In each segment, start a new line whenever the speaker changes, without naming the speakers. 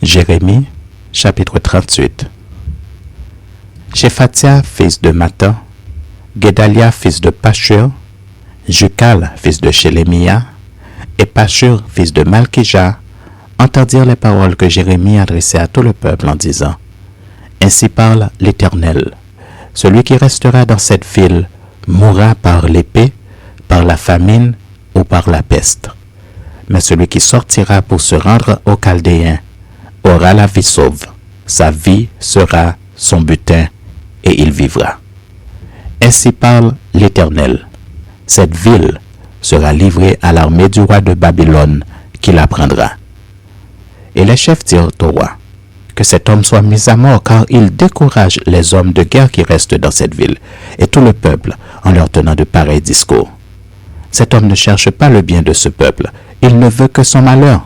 Jérémie, chapitre 38. Shephatia, fils de Matan, Guédalia, fils de Pashur, Jukal, fils de Shélémia, et Pashur, fils de Malkija, entendirent les paroles que Jérémie adressait à tout le peuple en disant: Ainsi parle l'Éternel, celui qui restera dans cette ville mourra par l'épée, par la famine ou par la peste. Mais celui qui sortira pour se rendre aux Chaldéens aura la vie sauve. Sa vie sera son butin et il vivra. Ainsi parle l'Éternel. Cette ville sera livrée à l'armée du roi de Babylone qui la prendra. Et les chefs dirent au roi: Que cet homme soit mis à mort, car il décourage les hommes de guerre qui restent dans cette ville, et tout le peuple, en leur tenant de pareils discours. Cet homme ne cherche pas le bien de ce peuple, il ne veut que son malheur.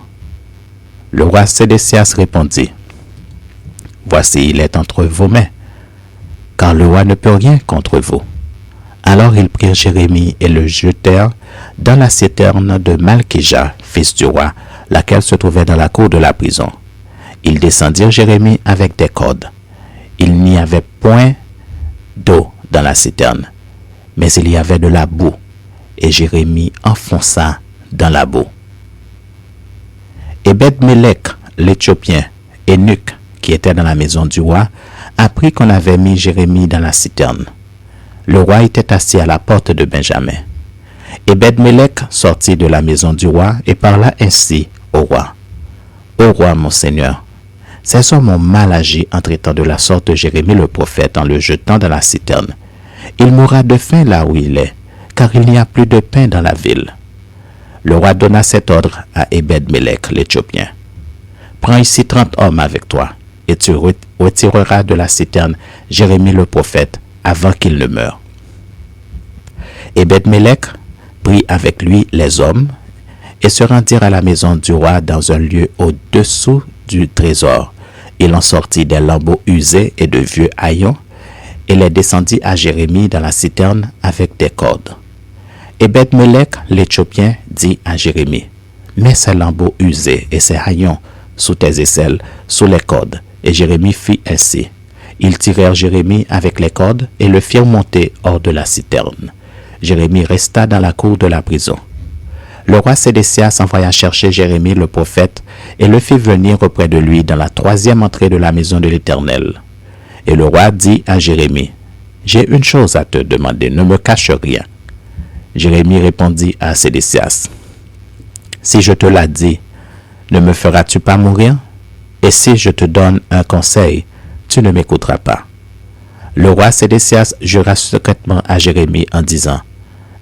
Le roi Sédécias répondit: Voici, il est entre vos mains, car le roi ne peut rien contre vous. Alors ils prirent Jérémie et le jetèrent dans la citerne de Malkija, fils du roi, laquelle se trouvait dans la cour de la prison. Ils descendirent Jérémie avec des cordes. Il n'y avait point d'eau dans la citerne, mais il y avait de la boue, et Jérémie enfonça dans la boue. Ebed-Mélec, l'Éthiopien, eunuque, qui était dans la maison du roi, apprit qu'on avait mis Jérémie dans la citerne. Le roi était assis à la porte de Benjamin. Ebed-Mélec sortit de la maison du roi et parla ainsi au roi: Ô roi, mon seigneur, ces hommes ont mal agi en traitant de la sorte Jérémie le prophète en le jetant dans la citerne. Il mourra de faim là où il est, car il n'y a plus de pain dans la ville. Le roi donna cet ordre à Ebed-Mélec, l'Éthiopien: Prends ici 30 hommes avec toi, et tu retireras de la citerne Jérémie le prophète avant qu'il ne meure. Ebed-Mélec prit avec lui les hommes et se rendirent à la maison du roi dans un lieu au-dessous du trésor. Il en sortit des lambeaux usés et de vieux haillons et les descendit à Jérémie dans la citerne avec des cordes. Ebed-Mélec, l'Éthiopien, dit à Jérémie: Mets ces lambeaux usés et ces haillons sous tes aisselles, sous les cordes. Et Jérémie fit ainsi. Ils tirèrent Jérémie avec les cordes et le firent monter hors de la citerne. Jérémie resta dans la cour de la prison. Le roi Sédécias envoya chercher Jérémie le prophète et le fit venir auprès de lui dans la 3e entrée de la maison de l'Éternel. Et le roi dit à Jérémie: J'ai une chose à te demander, ne me cache rien. Jérémie répondit à Sédécias: Si je te la dis, ne me feras-tu pas mourir? Et si je te donne un conseil, tu ne m'écouteras pas. Le roi Sédécias jura secrètement à Jérémie en disant: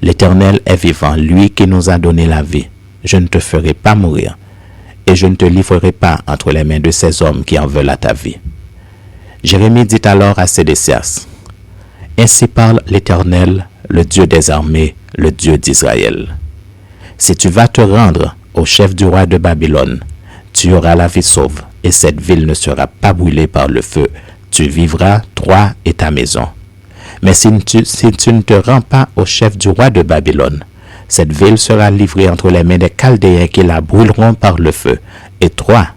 L'Éternel est vivant, lui qui nous a donné la vie. Je ne te ferai pas mourir, et je ne te livrerai pas entre les mains de ces hommes qui en veulent à ta vie. Jérémie dit alors à Sédécias: Ainsi parle l'Éternel, le Dieu des armées, le Dieu d'Israël. Si tu vas te rendre au chef du roi de Babylone, tu auras la vie sauve, et cette ville ne sera pas brûlée par le feu. Tu vivras, toi et ta maison. Mais si tu ne te rends pas au chef du roi de Babylone, cette ville sera livrée entre les mains des Chaldéens qui la brûleront par le feu, et toi,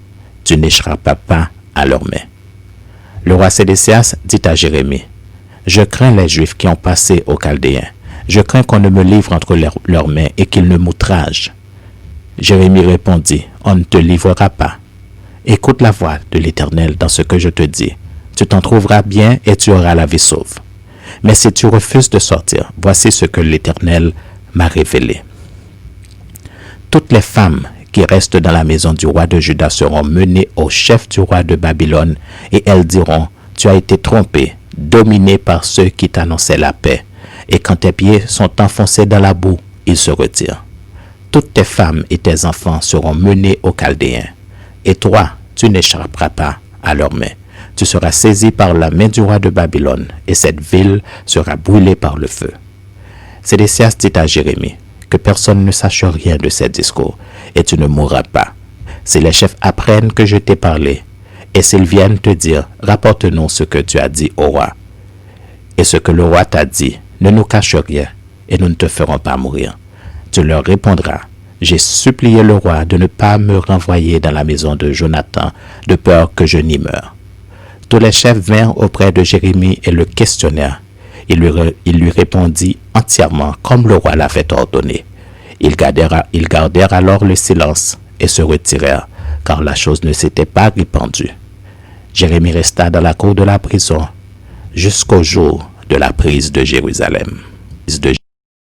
tu n'échapperas pas à leurs mains. Le roi Sédécias dit à Jérémie: Je crains les Juifs qui ont passé aux Chaldéens. Je crains qu'on ne me livre entre leurs mains et qu'ils ne m'outragent. Jérémie répondit: On ne te livrera pas. Écoute la voix de l'Éternel dans ce que je te dis. Tu t'en trouveras bien et tu auras la vie sauve. Mais si tu refuses de sortir, voici ce que l'Éternel m'a révélé. Toutes les femmes qui restent dans la maison du roi de Juda seront menées au chef du roi de Babylone, et elles diront: Tu as été trompé, dominé par ceux qui t'annonçaient la paix, et quand tes pieds sont enfoncés dans la boue, ils se retirent. Toutes tes femmes et tes enfants seront menés aux Chaldéens, et toi, tu n'échapperas pas à leurs mains. Tu seras saisi par la main du roi de Babylone, et cette ville sera brûlée par le feu. Sédécias dit à Jérémie: Que personne ne sache rien de ces discours, et tu ne mourras pas. Si les chefs apprennent que je t'ai parlé, et s'ils viennent te dire: Rapporte-nous ce que tu as dit au roi, et ce que le roi t'a dit, ne nous cache rien, et nous ne te ferons pas mourir. Tu leur répondras: J'ai supplié le roi de ne pas me renvoyer dans la maison de Jonathan, de peur que je n'y meure. Tous les chefs vinrent auprès de Jérémie et le questionnèrent. Il lui répondit entièrement comme le roi l'avait ordonné. Ils gardèrent alors le silence et se retirèrent, car la chose ne s'était pas répandue. Jérémie resta dans la cour de la prison jusqu'au jour de la prise de Jérusalem.